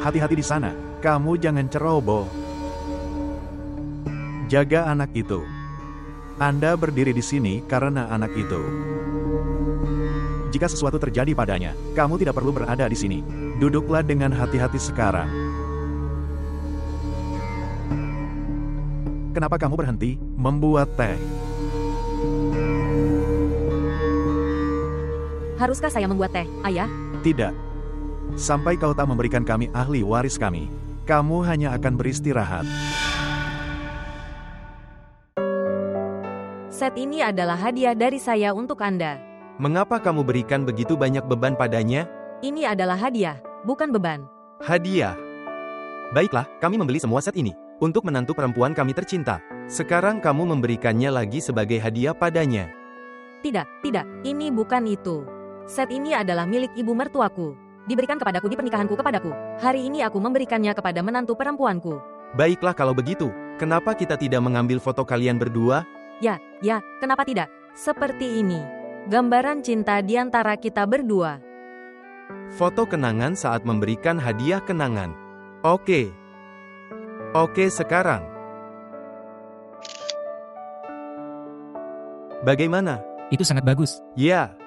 Hati-hati di sana, kamu jangan ceroboh. Jaga anak itu. Anda berdiri di sini karena anak itu. Jika sesuatu terjadi padanya, kamu tidak perlu berada di sini. Duduklah dengan hati-hati sekarang. Kenapa kamu berhenti membuat teh? Haruskah saya membuat teh, Ayah? Tidak. Sampai kau tak memberikan kami ahli waris kami, kamu hanya akan beristirahat. Set ini adalah hadiah dari saya untuk Anda. Mengapa kamu berikan begitu banyak beban padanya? Ini adalah hadiah, bukan beban. Hadiah. Baiklah, kami membeli semua set ini untuk menantu perempuan kami tercinta. Sekarang kamu memberikannya lagi sebagai hadiah padanya. Tidak, ini bukan itu. Set ini adalah milik ibu mertuaku. Diberikan kepadaku di pernikahanku kepadaku. Hari ini aku memberikannya kepada menantu perempuanku. Baiklah kalau begitu, kenapa kita tidak mengambil foto kalian berdua? Ya, kenapa tidak? Seperti ini. Gambaran cinta di antara kita berdua. Foto kenangan saat memberikan hadiah kenangan. Oke, sekarang. Bagaimana? Itu sangat bagus. Ya.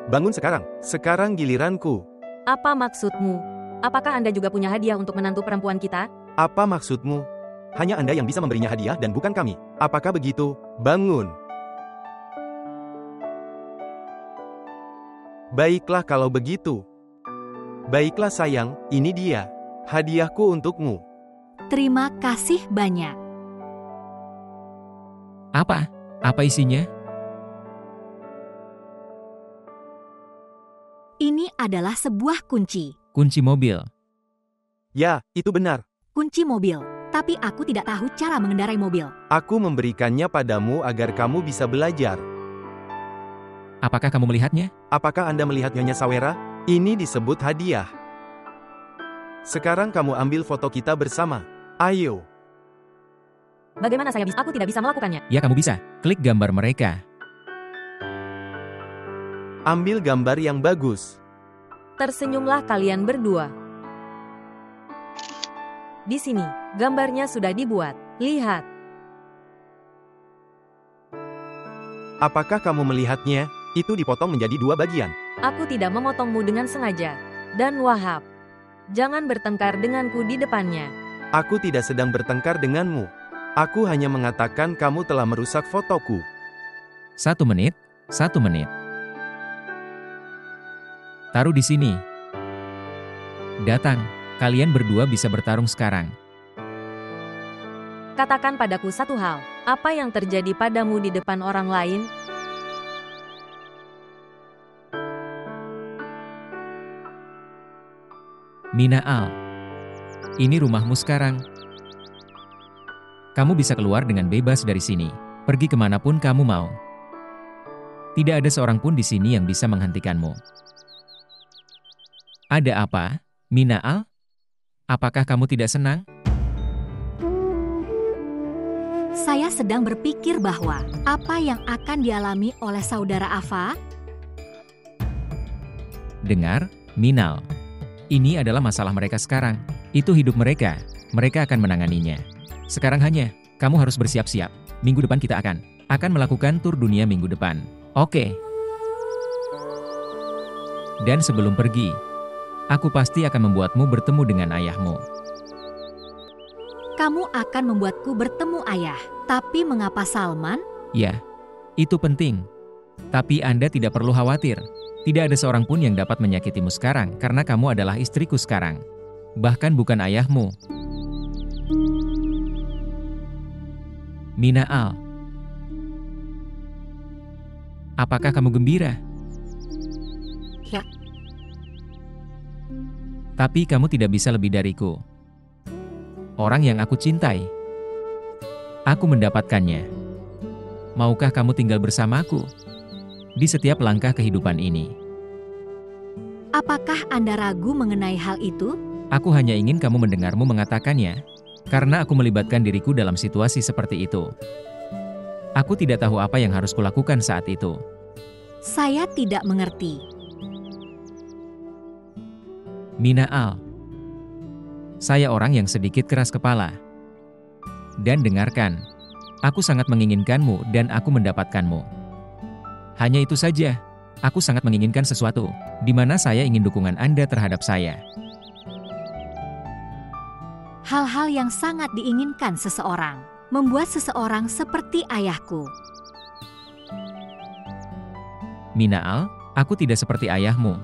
Bangun sekarang. Sekarang giliranku. Apa maksudmu? Apakah Anda juga punya hadiah untuk menantu perempuan kita? Apa maksudmu? Hanya Anda yang bisa memberinya hadiah dan bukan kami. Apakah begitu? Bangun. Baiklah kalau begitu. Baiklah sayang, ini dia. Hadiahku untukmu. Terima kasih banyak. Apa? Apa isinya? Ini adalah sebuah kunci. Kunci mobil. Ya, itu benar. Kunci mobil. Tapi aku tidak tahu cara mengendarai mobil. Aku memberikannya padamu agar kamu bisa belajar. Apakah kamu melihatnya? Apakah Anda melihat Nyonya Sawera? Ini disebut hadiah. Sekarang kamu ambil foto kita bersama. Ayo. Bagaimana saya bisa? Aku tidak bisa melakukannya. Ya kamu bisa. Klik gambar mereka. Ambil gambar yang bagus. Tersenyumlah kalian berdua. Di sini, gambarnya sudah dibuat. Lihat. Apakah kamu melihatnya? Itu dipotong menjadi 2 bagian. Aku tidak memotongmu dengan sengaja. Dan Wahab, jangan bertengkar denganku di depannya. Aku tidak sedang bertengkar denganmu. Aku hanya mengatakan kamu telah merusak fotoku. 1 menit. Taruh di sini. Datang. Kalian berdua bisa bertarung sekarang. Katakan padaku satu hal. Apa yang terjadi padamu di depan orang lain? Mina Al. Ini rumahmu sekarang. Kamu bisa keluar dengan bebas dari sini. Pergi kemanapun kamu mau. Tidak ada seorang pun di sini yang bisa menghentikanmu. Ada apa, Mina Al? Apakah kamu tidak senang? Saya sedang berpikir bahwa apa yang akan dialami oleh saudara Ava? Dengar, Minal. Ini adalah masalah mereka sekarang. Itu hidup mereka. Mereka akan menanganinya. Sekarang hanya, kamu harus bersiap-siap. Minggu depan kita akan melakukan tur dunia minggu depan. Oke. Dan sebelum pergi, aku pasti akan membuatmu bertemu dengan ayahmu. Kamu akan membuatku bertemu ayah. Tapi mengapa Salman? Ya, itu penting. Tapi Anda tidak perlu khawatir. Tidak ada seorang pun yang dapat menyakitimu sekarang karena kamu adalah istriku sekarang. Bahkan bukan ayahmu. Mina Al. Apakah kamu gembira? Ya. Tapi kamu tidak bisa lebih dariku. Orang yang aku cintai. Aku mendapatkannya. Maukah kamu tinggal bersamaku di setiap langkah kehidupan ini? Apakah Anda ragu mengenai hal itu? Aku hanya ingin kamu mendengarmu mengatakannya, karena aku melibatkan diriku dalam situasi seperti itu. Aku tidak tahu apa yang harus kulakukan saat itu. Saya tidak mengerti. Minaal. Saya orang yang sedikit keras kepala. Dan dengarkan, aku sangat menginginkanmu dan aku mendapatkanmu. Hanya itu saja, aku sangat menginginkan sesuatu, di mana saya ingin dukungan Anda terhadap saya. Hal-hal yang sangat diinginkan seseorang, membuat seseorang seperti ayahku. Minaal, aku tidak seperti ayahmu.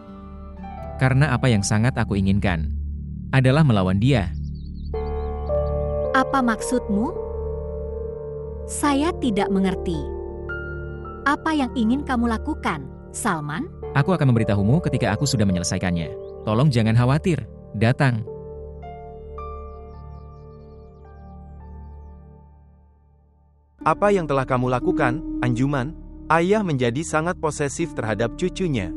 Karena apa yang sangat aku inginkan adalah melawan dia. Apa maksudmu? Saya tidak mengerti. Apa yang ingin kamu lakukan, Salman? Aku akan memberitahumu ketika aku sudah menyelesaikannya. Tolong jangan khawatir, datang. Apa yang telah kamu lakukan, Anjuman? Ayah menjadi sangat posesif terhadap cucunya.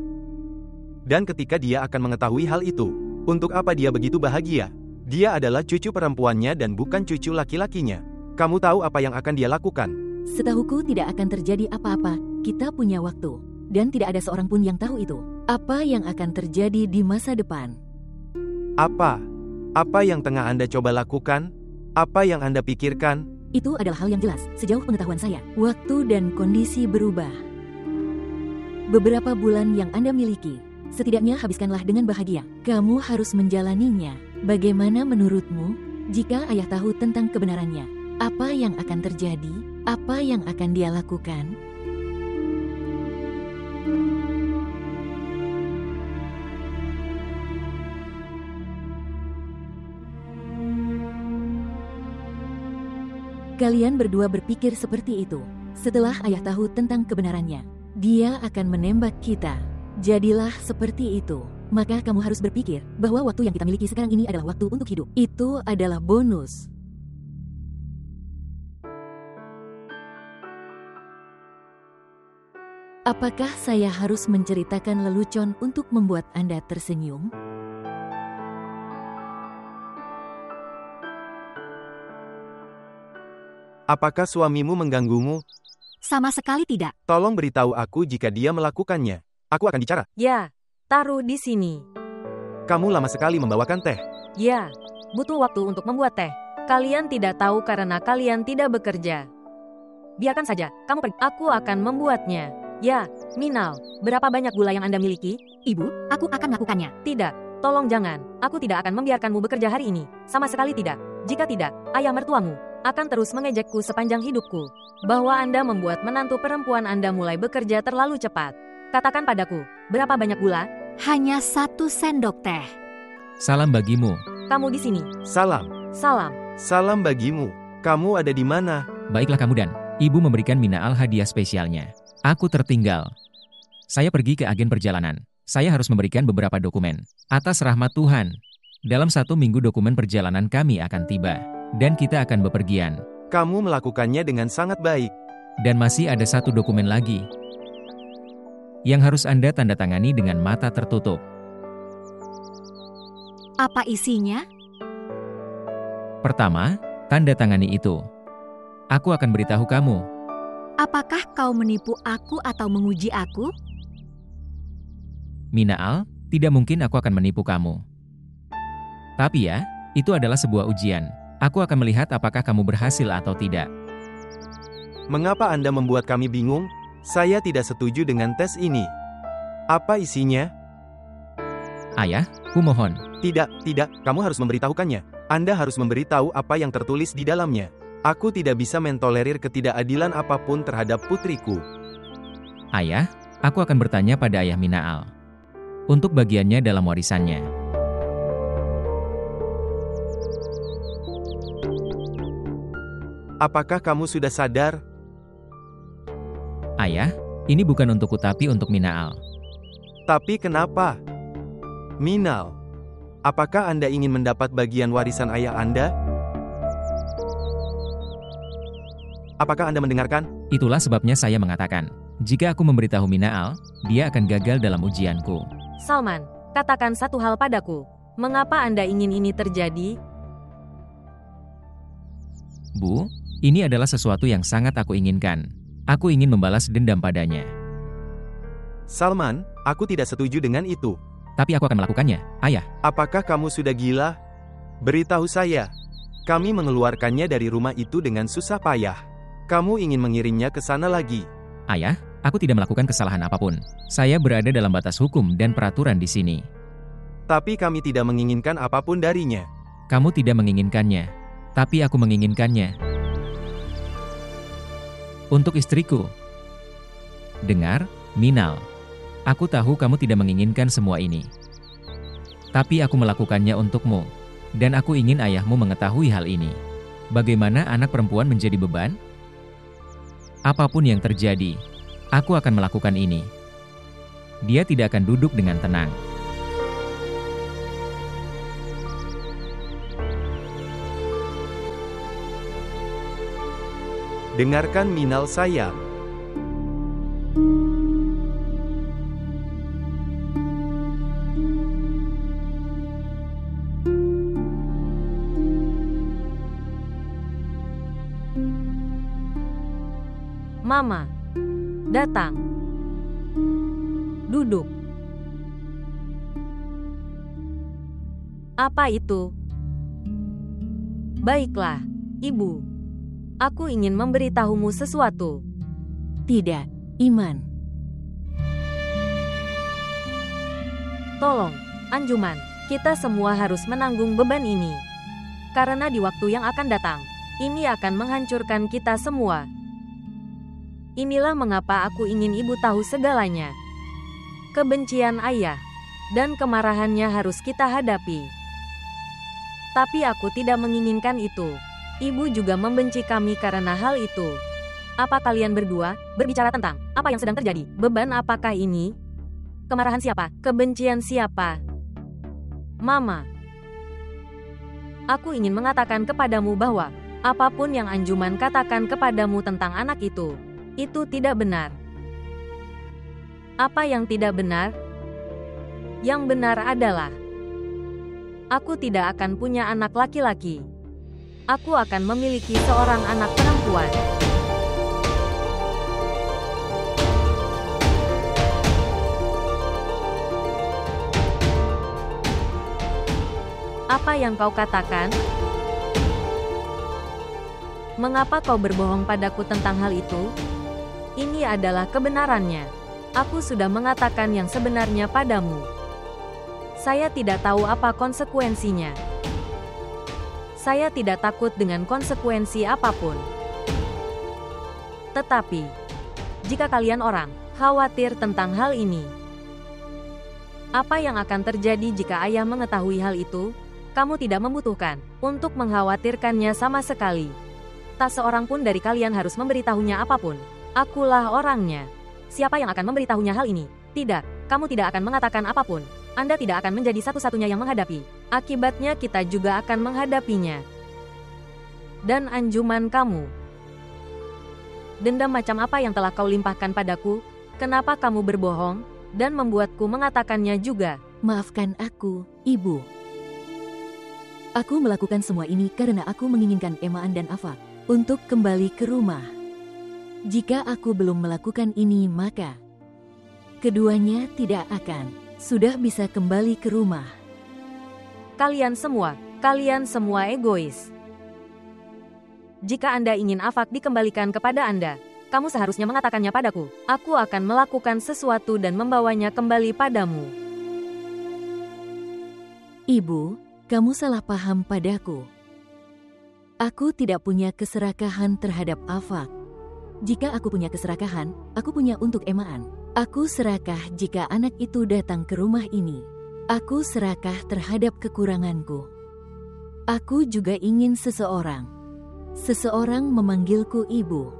Dan ketika dia akan mengetahui hal itu, untuk apa dia begitu bahagia? Dia adalah cucu perempuannya dan bukan cucu laki-lakinya. Kamu tahu apa yang akan dia lakukan? Setahuku tidak akan terjadi apa-apa, kita punya waktu. Dan tidak ada seorang pun yang tahu itu. Apa yang akan terjadi di masa depan? Apa? Apa yang tengah Anda coba lakukan? Apa yang Anda pikirkan? Itu adalah hal yang jelas, sejauh pengetahuan saya. Waktu dan kondisi berubah. Beberapa bulan yang Anda miliki, setidaknya habiskanlah dengan bahagia. Kamu harus menjalaninya. Bagaimana menurutmu, jika ayah tahu tentang kebenarannya? Apa yang akan terjadi? Apa yang akan dia lakukan? Kalian berdua berpikir seperti itu. Setelah ayah tahu tentang kebenarannya, dia akan menembak kita. Jadilah seperti itu. Maka kamu harus berpikir bahwa waktu yang kita miliki sekarang ini adalah waktu untuk hidup. Itu adalah bonus. Apakah saya harus menceritakan lelucon untuk membuat Anda tersenyum? Apakah suamimu mengganggumu? Sama sekali tidak. Tolong beritahu aku jika dia melakukannya. Aku akan bicara. Ya, taruh di sini. Kamu lama sekali membawakan teh. Ya, butuh waktu untuk membuat teh. Kalian tidak tahu karena kalian tidak bekerja. Biarkan saja, kamu pergi. Aku akan membuatnya. Ya, Minal, berapa banyak gula yang Anda miliki? Ibu, aku akan melakukannya. Tidak, tolong jangan. Aku tidak akan membiarkanmu bekerja hari ini. Sama sekali tidak. Jika tidak, ayah mertuamu akan terus mengejekku sepanjang hidupku. Bahwa Anda membuat menantu perempuan Anda mulai bekerja terlalu cepat. Katakan padaku, berapa banyak gula? Hanya 1 sendok teh. Salam bagimu. Kamu di sini. Salam. Salam. Salam bagimu. Kamu ada di mana? Baiklah kamu dan ibu memberikan Minaal hadiah spesialnya. Aku tertinggal. Saya pergi ke agen perjalanan. Saya harus memberikan beberapa dokumen. Atas rahmat Tuhan, dalam 1 minggu dokumen perjalanan kami akan tiba. Dan kita akan bepergian. Kamu melakukannya dengan sangat baik. Dan masih ada 1 dokumen lagi yang harus Anda tanda tangani dengan mata tertutup. Apa isinya? Pertama, tanda tangani itu. Aku akan beritahu kamu. Apakah kau menipu aku atau menguji aku? Minaal, tidak mungkin aku akan menipu kamu. Tapi ya, itu adalah sebuah ujian. Aku akan melihat apakah kamu berhasil atau tidak. Mengapa Anda membuat kami bingung? Saya tidak setuju dengan tes ini. Apa isinya? Ayah, kumohon. Tidak, kamu harus memberitahukannya. Anda harus memberitahu apa yang tertulis di dalamnya. Aku tidak bisa mentolerir ketidakadilan apapun terhadap putriku. Ayah, aku akan bertanya pada ayah Minaal. Untuk bagiannya dalam warisannya. Apakah kamu sudah sadar? Ayah, ini bukan untukku tapi untuk Minaal. Tapi kenapa? Minal, apakah Anda ingin mendapat bagian warisan ayah Anda? Apakah Anda mendengarkan? Itulah sebabnya saya mengatakan, jika aku memberitahu Minaal, dia akan gagal dalam ujianku. Salman, katakan satu hal padaku. Mengapa Anda ingin ini terjadi? Bu, ini adalah sesuatu yang sangat aku inginkan. Aku ingin membalas dendam padanya. Salman, aku tidak setuju dengan itu. Tapi aku akan melakukannya, ayah. Apakah kamu sudah gila? Beritahu saya. Kami mengeluarkannya dari rumah itu dengan susah payah. Kamu ingin mengirimnya ke sana lagi. Ayah, aku tidak melakukan kesalahan apapun. Saya berada dalam batas hukum dan peraturan di sini. Tapi kami tidak menginginkan apapun darinya. Kamu tidak menginginkannya, tapi aku menginginkannya. Untuk istriku. Dengar, Minal. Aku tahu kamu tidak menginginkan semua ini. Tapi aku melakukannya untukmu. Dan aku ingin ayahmu mengetahui hal ini. Bagaimana anak perempuan menjadi beban? Apapun yang terjadi, aku akan melakukan ini. Dia tidak akan duduk dengan tenang. Dengarkan Minal sayang. Mama, datang. Duduk. Apa itu? Baiklah, Ibu. Aku ingin memberitahumu sesuatu. Tidak, Iman. Tolong, Anjuman, kita semua harus menanggung beban ini. Karena di waktu yang akan datang, ini akan menghancurkan kita semua. Inilah mengapa aku ingin ibu tahu segalanya. Kebencian ayah dan kemarahannya harus kita hadapi. Tapi aku tidak menginginkan itu. Ibu juga membenci kami karena hal itu. Apa kalian berdua berbicara tentang apa yang sedang terjadi? Beban apakah ini? Kemarahan siapa? Kebencian siapa? Mama, aku ingin mengatakan kepadamu bahwa apapun yang Anjuman katakan kepadamu tentang anak itu tidak benar. Apa yang tidak benar? Yang benar adalah aku tidak akan punya anak laki-laki. Aku akan memiliki seorang anak perempuan. Apa yang kau katakan? Mengapa kau berbohong padaku tentang hal itu? Ini adalah kebenarannya. Aku sudah mengatakan yang sebenarnya padamu. Saya tidak tahu apa konsekuensinya. Saya tidak takut dengan konsekuensi apapun. Tetapi, jika kalian orang khawatir tentang hal ini, apa yang akan terjadi jika ayah mengetahui hal itu? Kamu tidak membutuhkan untuk mengkhawatirkannya sama sekali. Tak seorang pun dari kalian harus memberitahunya apapun. Akulah orangnya. Siapa yang akan memberitahunya hal ini? Tidak, kamu tidak akan mengatakan apapun. Anda tidak akan menjadi satu-satunya yang menghadapi. Akibatnya kita juga akan menghadapinya. Dan Anjuman kamu. Dendam macam apa yang telah kau limpahkan padaku? Kenapa kamu berbohong dan membuatku mengatakannya juga? Maafkan aku, Ibu. Aku melakukan semua ini karena aku menginginkan Emaan dan Afak untuk kembali ke rumah. Jika aku belum melakukan ini, maka keduanya tidak akan sudah bisa kembali ke rumah. Kalian semua egois. Jika Anda ingin Afak dikembalikan kepada Anda, kamu seharusnya mengatakannya padaku. Aku akan melakukan sesuatu dan membawanya kembali padamu. Ibu, kamu salah paham padaku. Aku tidak punya keserakahan terhadap Afak. Jika aku punya keserakahan, aku punya untuk Emaan. Aku serakah jika anak itu datang ke rumah ini. Aku serakah terhadap kekuranganku. Aku juga ingin seseorang memanggilku ibu.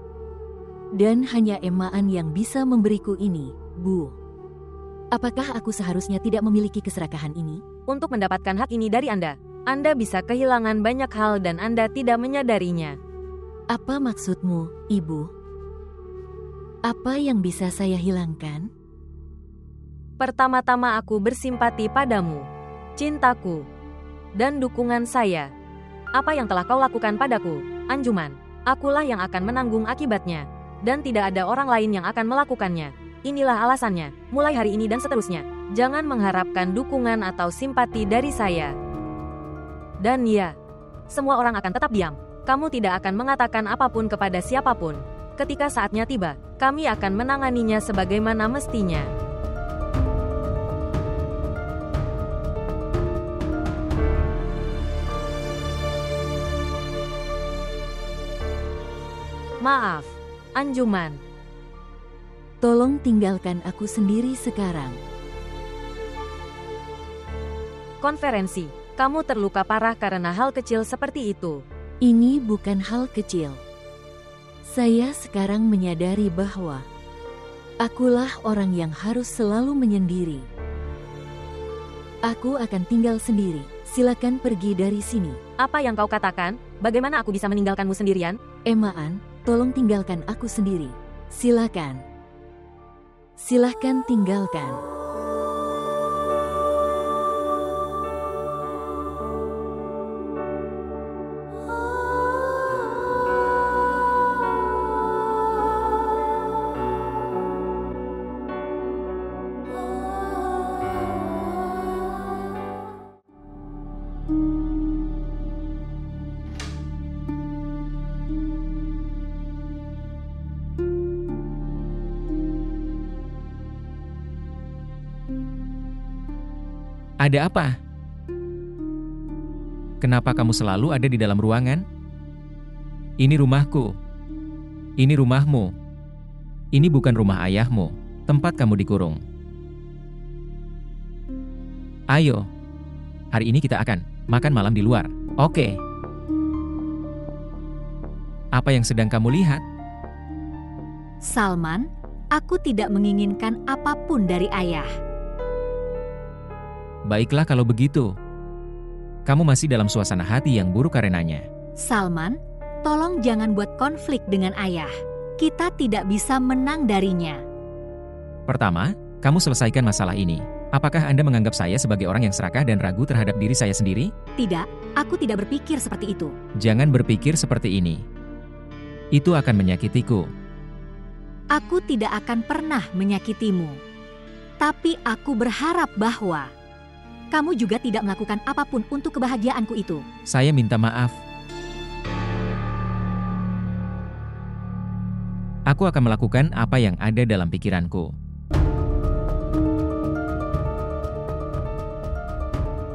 Dan hanya Emaan yang bisa memberiku ini, Bu. Apakah aku seharusnya tidak memiliki keserakahan ini? Untuk mendapatkan hak ini dari Anda bisa kehilangan banyak hal dan Anda tidak menyadarinya. Apa maksudmu, Ibu? Apa yang bisa saya hilangkan? Pertama-tama aku bersimpati padamu, cintaku, dan dukungan saya. Apa yang telah kau lakukan padaku, Anjuman? Akulah yang akan menanggung akibatnya, dan tidak ada orang lain yang akan melakukannya. Inilah alasannya, mulai hari ini dan seterusnya, Jangan mengharapkan dukungan atau simpati dari saya. Dan ya, semua orang akan tetap diam. Kamu tidak akan mengatakan apapun kepada siapapun. Ketika saatnya tiba, kami akan menanganinya sebagaimana mestinya. Maaf, Anjuman. Tolong tinggalkan aku sendiri sekarang. Konferensi, kamu terluka parah karena hal kecil seperti itu. Ini bukan hal kecil. Saya sekarang menyadari bahwa akulah orang yang harus selalu menyendiri. Aku akan tinggal sendiri. Silakan pergi dari sini. Apa yang kau katakan? Bagaimana aku bisa meninggalkanmu sendirian? Emaan, tolong tinggalkan aku sendiri. Silakan. Silahkan tinggalkan. Ada apa? Kenapa kamu selalu ada di dalam ruangan? Ini rumahku. Ini rumahmu. Ini bukan rumah ayahmu, tempat kamu dikurung. Ayo, hari ini kita akan makan malam di luar, oke? Apa yang sedang kamu lihat? Salman, aku tidak menginginkan apapun dari ayah. Baiklah kalau begitu. Kamu masih dalam suasana hati yang buruk karenanya. Salman, tolong jangan buat konflik dengan ayah. Kita tidak bisa menang darinya. Pertama, kamu selesaikan masalah ini. Apakah Anda menganggap saya sebagai orang yang serakah dan ragu terhadap diri saya sendiri? Tidak, aku tidak berpikir seperti itu. Jangan berpikir seperti ini. Itu akan menyakitiku. Aku tidak akan pernah menyakitimu. Tapi aku berharap bahwa kamu juga tidak melakukan apapun untuk kebahagiaanku itu. Saya minta maaf. Aku akan melakukan apa yang ada dalam pikiranku.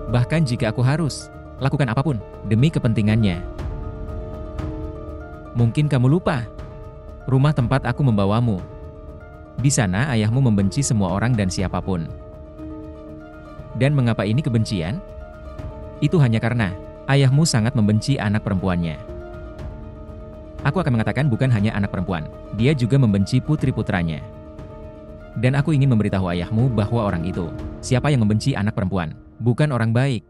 Bahkan jika aku harus lakukan apapun demi kepentingannya. Mungkin kamu lupa, rumah tempat aku membawamu. Di sana ayahmu membenci semua orang dan siapapun. Dan mengapa ini kebencian? Itu hanya karena ayahmu sangat membenci anak perempuannya. Aku akan mengatakan bukan hanya anak perempuan, dia juga membenci putri-putranya. Dan aku ingin memberitahu ayahmu bahwa orang itu, siapa yang membenci anak perempuan, bukan orang baik.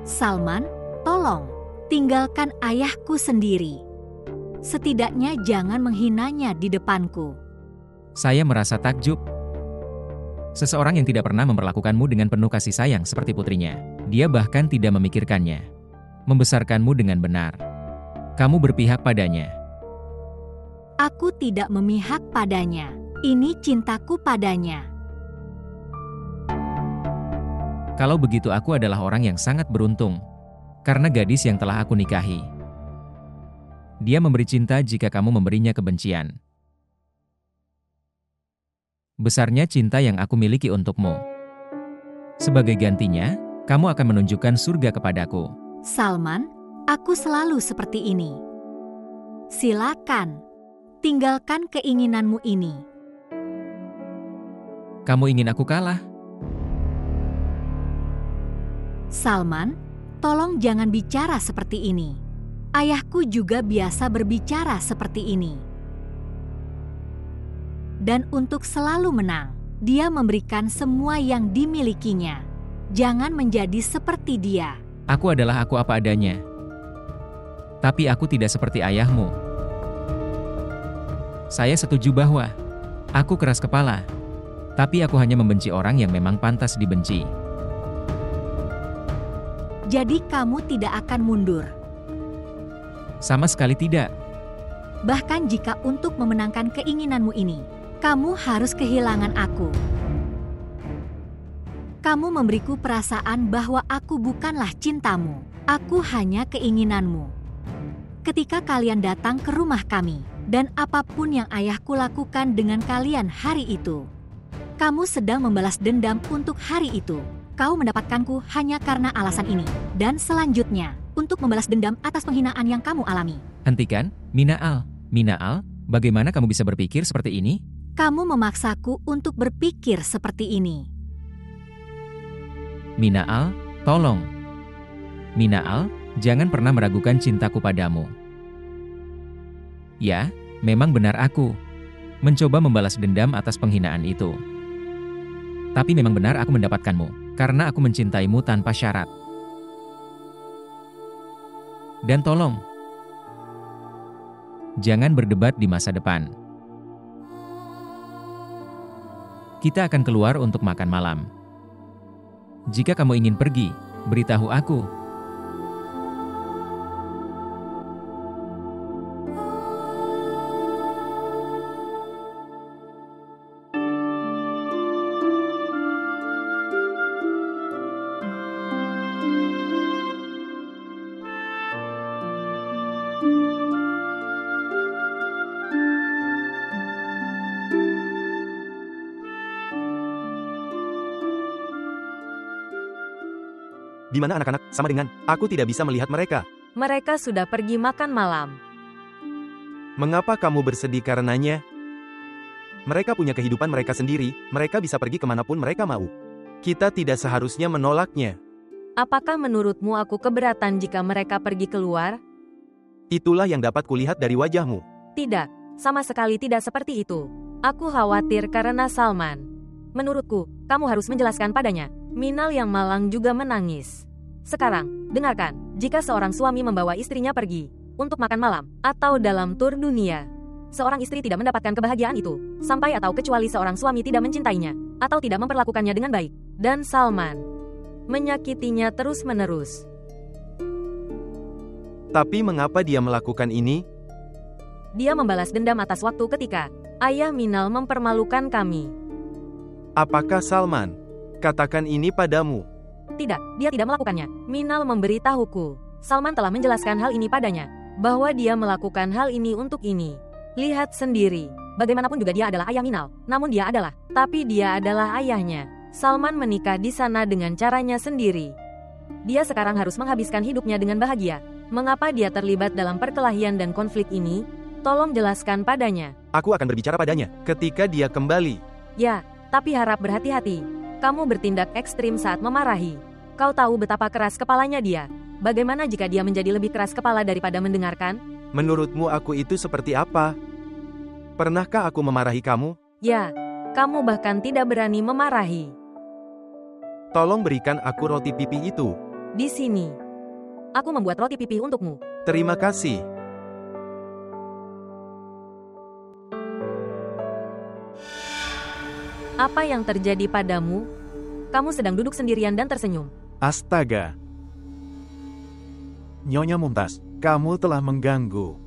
Salman, tolong, tinggalkan ayahku sendiri. Setidaknya jangan menghinanya di depanku. Saya merasa takjub. Seseorang yang tidak pernah memperlakukanmu dengan penuh kasih sayang seperti putrinya. Dia bahkan tidak memikirkannya. Membesarkanmu dengan benar. Kamu berpihak padanya. Aku tidak memihak padanya. Ini cintaku padanya. Kalau begitu aku adalah orang yang sangat beruntung. Karena gadis yang telah aku nikahi. Dia memberi cinta jika kamu memberinya kebencian. Besarnya cinta yang aku miliki untukmu. Sebagai gantinya, kamu akan menunjukkan surga kepadaku. Salman, aku selalu seperti ini. Silakan, tinggalkan keinginanmu ini. Kamu ingin aku kalah? Salman, tolong jangan bicara seperti ini. Ayahku juga biasa berbicara seperti ini. Dan untuk selalu menang, dia memberikan semua yang dimilikinya. Jangan menjadi seperti dia. Aku adalah aku apa adanya. Tapi aku tidak seperti ayahmu. Saya setuju bahwa aku keras kepala. Tapi aku hanya membenci orang yang memang pantas dibenci. Jadi kamu tidak akan mundur. Sama sekali tidak. Bahkan jika untuk memenangkan keinginanmu ini, kamu harus kehilangan aku. Kamu memberiku perasaan bahwa aku bukanlah cintamu. Aku hanya keinginanmu. Ketika kalian datang ke rumah kami, dan apapun yang ayahku lakukan dengan kalian hari itu, kamu sedang membalas dendam untuk hari itu. Kau mendapatkanku hanya karena alasan ini. Dan selanjutnya, untuk membalas dendam atas penghinaan yang kamu alami. Hentikan, Minaal. Minaal, bagaimana kamu bisa berpikir seperti ini? Kamu memaksaku untuk berpikir seperti ini. Minaal, tolong. Minaal, jangan pernah meragukan cintaku padamu. Ya, memang benar aku mencoba membalas dendam atas penghinaan itu. Tapi memang benar aku mendapatkanmu, karena aku mencintaimu tanpa syarat. Dan tolong, jangan berdebat di masa depan. Kita akan keluar untuk makan malam. Jika kamu ingin pergi, beritahu aku. Di mana anak-anak? Sama dengan, aku tidak bisa melihat mereka. Mereka sudah pergi makan malam. Mengapa kamu bersedih karenanya? Mereka punya kehidupan mereka sendiri, mereka bisa pergi kemanapun mereka mau. Kita tidak seharusnya menolaknya. Apakah menurutmu aku keberatan jika mereka pergi keluar? Itulah yang dapat kulihat dari wajahmu. Tidak, sama sekali tidak seperti itu. Aku khawatir karena Salman. Menurutku, kamu harus menjelaskan padanya. Minal yang malang juga menangis. Sekarang, dengarkan, jika seorang suami membawa istrinya pergi untuk makan malam atau dalam tur dunia, seorang istri tidak mendapatkan kebahagiaan itu, sampai atau kecuali seorang suami tidak mencintainya atau tidak memperlakukannya dengan baik. Dan Salman menyakitinya terus-menerus. Tapi mengapa dia melakukan ini? Dia membalas dendam atas waktu ketika ayah Minal mempermalukan kami. Apakah Salman? Katakan ini padamu. Tidak, dia tidak melakukannya. Minal memberitahuku. Salman telah menjelaskan hal ini padanya, bahwa dia melakukan hal ini untuk ini. Lihat sendiri, bagaimanapun juga dia adalah ayah Minal, namun dia adalah ayahnya. Salman menikah di sana dengan caranya sendiri. Dia sekarang harus menghabiskan hidupnya dengan bahagia. Mengapa dia terlibat dalam perkelahian dan konflik ini? Tolong jelaskan padanya. Aku akan berbicara padanya ketika dia kembali. Ya, tapi harap berhati-hati. Kamu bertindak ekstrim saat memarahi. Kau tahu betapa keras kepalanya dia. Bagaimana jika dia menjadi lebih keras kepala daripada mendengarkan? Menurutmu aku itu seperti apa? Pernahkah aku memarahi kamu? Ya, kamu bahkan tidak berani memarahi. Tolong berikan aku roti pipi itu. Di sini. Aku membuat roti pipi untukmu. Terima kasih. Apa yang terjadi padamu? Kamu sedang duduk sendirian dan tersenyum. Astaga. Nyonya Mumtaz, kamu telah mengganggu.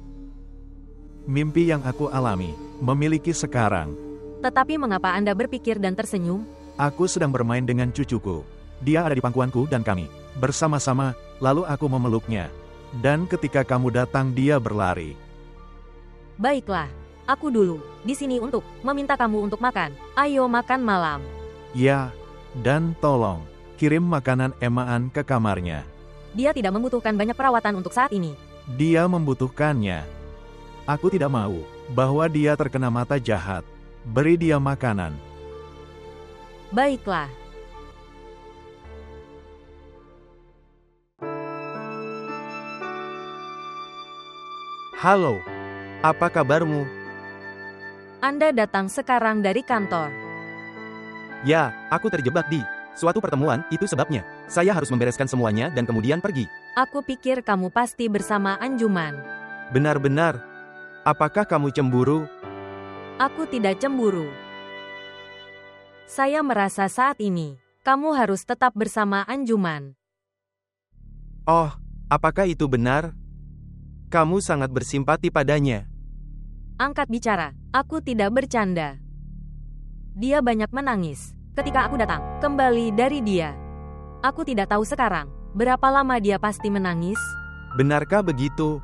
Mimpi yang aku alami, memiliki sekarang. Tetapi mengapa Anda berpikir dan tersenyum? Aku sedang bermain dengan cucuku. Dia ada di pangkuanku dan kami bersama-sama, lalu aku memeluknya. Dan ketika kamu datang dia berlari. Baiklah, aku dulu, di sini untuk meminta kamu untuk makan. Ayo makan malam. Ya, dan tolong, kirim makanan emaan ke kamarnya. Dia tidak membutuhkan banyak perawatan untuk saat ini. Dia membutuhkannya. Aku tidak mau bahwa dia terkena mata jahat. Beri dia makanan. Baiklah. Halo, apa kabarmu? Anda datang sekarang dari kantor. Ya, aku terjebak di suatu pertemuan, itu sebabnya. Saya harus membereskan semuanya dan kemudian pergi. Aku pikir kamu pasti bersama Anjuman. Benar-benar. Apakah kamu cemburu? Aku tidak cemburu. Saya merasa saat ini, kamu harus tetap bersama Anjuman. Oh, apakah itu benar? Kamu sangat bersimpati padanya. Angkat bicara, aku tidak bercanda. Dia banyak menangis. Ketika aku datang kembali dari dia, aku tidak tahu sekarang berapa lama dia pasti menangis. Benarkah begitu?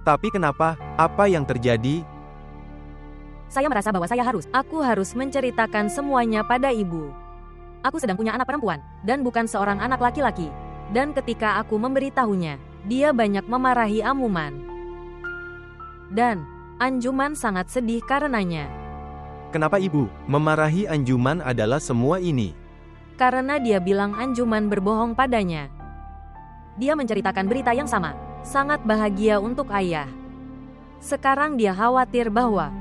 Tapi kenapa? Apa yang terjadi? Saya merasa bahwa aku harus menceritakan semuanya pada ibu. Aku sedang punya anak perempuan, dan bukan seorang anak laki-laki. Dan ketika aku memberitahunya, dia banyak memarahi Amuman. Dan Anjuman sangat sedih karenanya. Kenapa ibu memarahi Anjuman adalah semua ini? Karena dia bilang Anjuman berbohong padanya. Dia menceritakan berita yang sama, sangat bahagia untuk ayah. Sekarang dia khawatir bahwa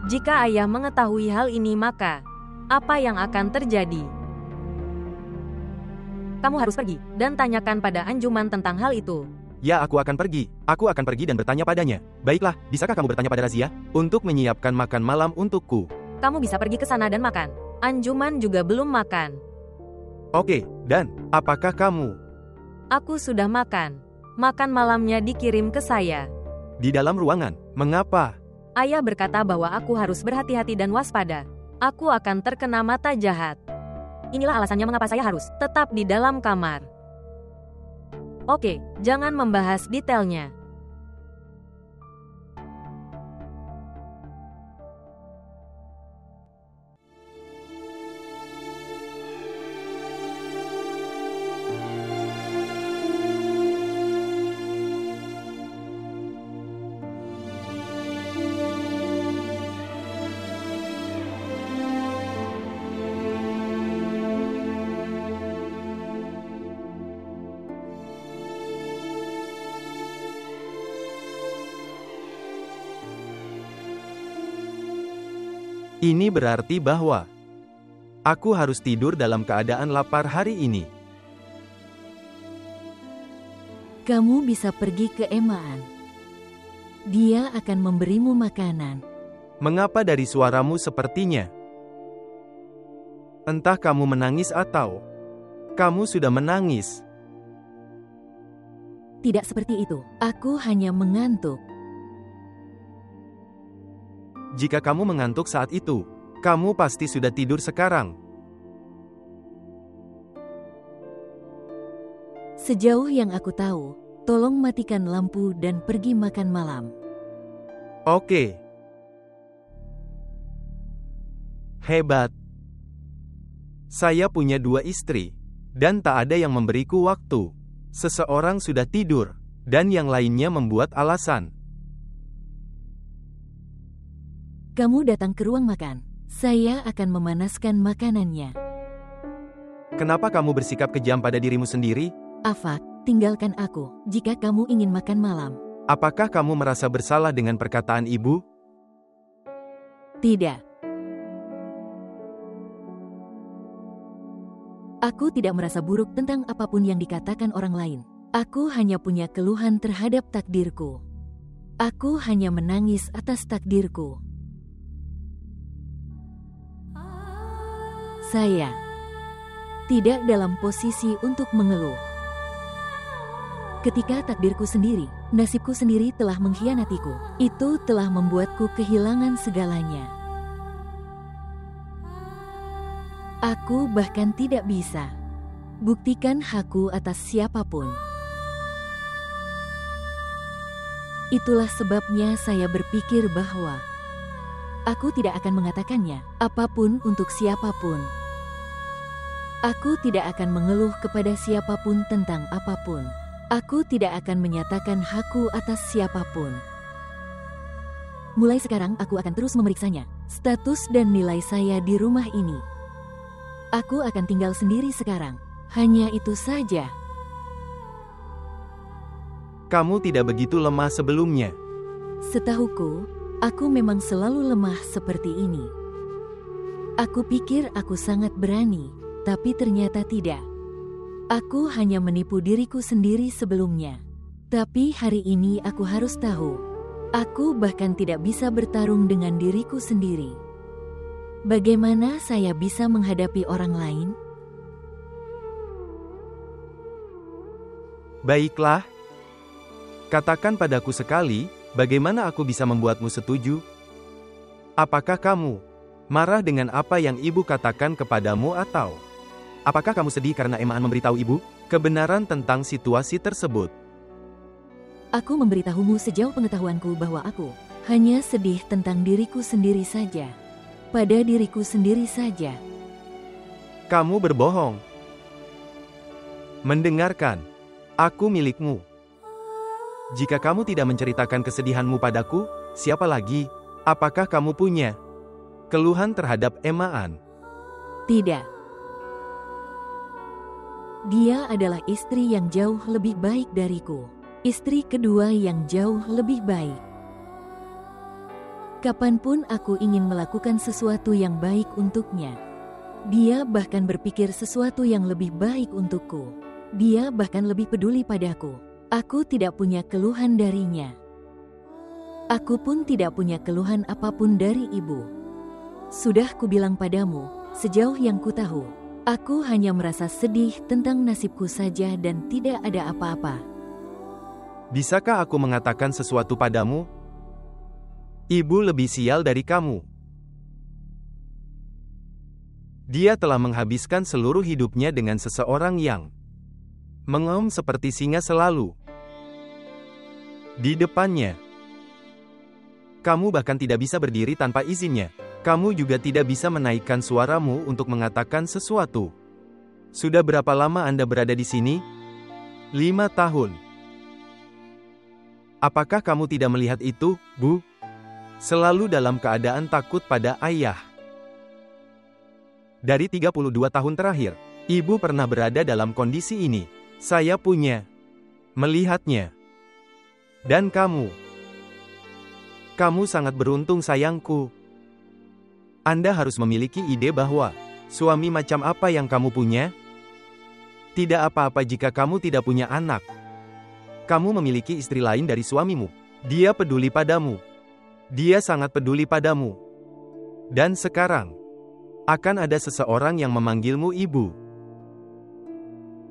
jika ayah mengetahui hal ini maka apa yang akan terjadi? Kamu harus pergi dan tanyakan pada Anjuman tentang hal itu. Ya, aku akan pergi. Aku akan pergi dan bertanya padanya. Baiklah, bisakah kamu bertanya pada Razia untuk menyiapkan makan malam untukku? Kamu bisa pergi ke sana dan makan. Anjuman juga belum makan. Oke, dan apakah kamu? Aku sudah makan. Makan malamnya dikirim ke saya. Di dalam ruangan, mengapa? Ayah berkata bahwa aku harus berhati-hati dan waspada. Aku akan terkena mata jahat. Inilah alasannya mengapa saya harus tetap di dalam kamar. Oke, jangan membahas detailnya. Ini berarti bahwa aku harus tidur dalam keadaan lapar hari ini. Kamu bisa pergi ke Emaan. Dia akan memberimu makanan. Mengapa dari suaramu sepertinya? Entah kamu menangis atau kamu sudah menangis. Tidak seperti itu. Aku hanya mengantuk. Jika kamu mengantuk saat itu, kamu pasti sudah tidur sekarang. Sejauh yang aku tahu, tolong matikan lampu dan pergi makan malam. Oke. Hebat. Saya punya 2 istri, dan tak ada yang memberiku waktu. Seseorang sudah tidur, dan yang lainnya membuat alasan. Kamu datang ke ruang makan. Saya akan memanaskan makanannya. Kenapa kamu bersikap kejam pada dirimu sendiri? Afak, tinggalkan aku jika kamu ingin makan malam. Apakah kamu merasa bersalah dengan perkataan ibu? Tidak. Aku tidak merasa buruk tentang apapun yang dikatakan orang lain. Aku hanya punya keluhan terhadap takdirku. Aku hanya menangis atas takdirku. Saya tidak dalam posisi untuk mengeluh. Ketika takdirku sendiri, nasibku sendiri telah mengkhianatiku, itu telah membuatku kehilangan segalanya. Aku bahkan tidak bisa buktikan hakku atas siapapun. Itulah sebabnya saya berpikir bahwa aku tidak akan mengatakannya apapun untuk siapapun. Aku tidak akan mengeluh kepada siapapun tentang apapun. Aku tidak akan menyatakan hakku atas siapapun. Mulai sekarang aku akan terus memeriksanya, status dan nilai saya di rumah ini. Aku akan tinggal sendiri sekarang. Hanya itu saja. Kamu tidak begitu lemah sebelumnya. Setahuku, aku memang selalu lemah seperti ini. Aku pikir aku sangat berani, tapi ternyata tidak. Aku hanya menipu diriku sendiri sebelumnya. Tapi hari ini aku harus tahu, aku bahkan tidak bisa bertarung dengan diriku sendiri. Bagaimana saya bisa menghadapi orang lain? Baiklah. Katakan padaku sekali, bagaimana aku bisa membuatmu setuju? Apakah kamu Marah dengan apa yang ibu katakan kepadamu atau apakah kamu sedih karena Emaan memberitahu ibu kebenaran tentang situasi tersebut? Aku memberitahumu sejauh pengetahuanku bahwa aku hanya sedih tentang diriku sendiri saja. Pada diriku sendiri saja. Kamu berbohong. Mendengarkan, aku milikmu. Jika kamu tidak menceritakan kesedihanmu padaku, siapa lagi? Apakah kamu punya keluhan terhadap Emaan? Tidak. Dia adalah istri yang jauh lebih baik dariku. Istri kedua yang jauh lebih baik. Kapanpun aku ingin melakukan sesuatu yang baik untuknya. Dia bahkan berpikir sesuatu yang lebih baik untukku. Dia bahkan lebih peduli padaku. Aku tidak punya keluhan darinya. Aku pun tidak punya keluhan apapun dari ibu. Sudah kubilang padamu, sejauh yang ku tahu, aku hanya merasa sedih tentang nasibku saja dan tidak ada apa-apa. Bisakah aku mengatakan sesuatu padamu? Ibu lebih sial dari kamu. Dia telah menghabiskan seluruh hidupnya dengan seseorang yang mengaum seperti singa selalu di depannya. Kamu bahkan tidak bisa berdiri tanpa izinnya. Kamu juga tidak bisa menaikkan suaramu untuk mengatakan sesuatu. Sudah berapa lama Anda berada di sini? 5 tahun. Apakah kamu tidak melihat itu, Bu? Selalu dalam keadaan takut pada ayah. Dari 32 tahun terakhir, ibu pernah berada dalam kondisi ini. Saya punya melihatnya. Dan kamu sangat beruntung sayangku. Anda harus memiliki ide bahwa suami macam apa yang kamu punya. Tidak apa-apa jika kamu tidak punya anak. Kamu memiliki istri lain dari suamimu. Dia peduli padamu. Dia sangat peduli padamu. Dan sekarang akan ada seseorang yang memanggilmu ibu.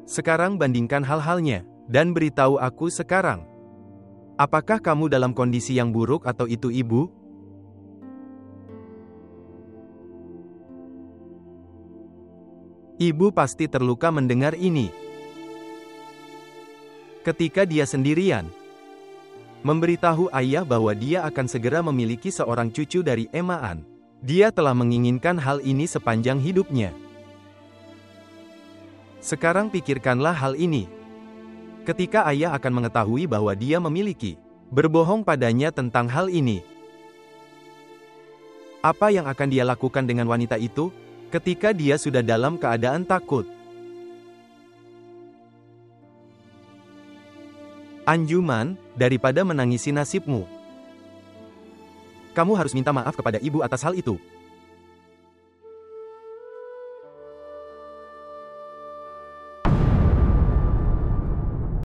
Sekarang bandingkan hal-halnya, dan beritahu aku sekarang. Apakah kamu dalam kondisi yang buruk atau itu ibu? Ibu pasti terluka mendengar ini. Ketika dia sendirian, memberitahu ayah bahwa dia akan segera memiliki seorang cucu dari Emaan. Dia telah menginginkan hal ini sepanjang hidupnya. Sekarang pikirkanlah hal ini. Ketika ayah akan mengetahui bahwa dia memiliki, berbohong padanya tentang hal ini. Apa yang akan dia lakukan dengan wanita itu, ketika dia sudah dalam keadaan takut? Anjuman, daripada menangisi nasibmu. Kamu harus minta maaf kepada ibu atas hal itu.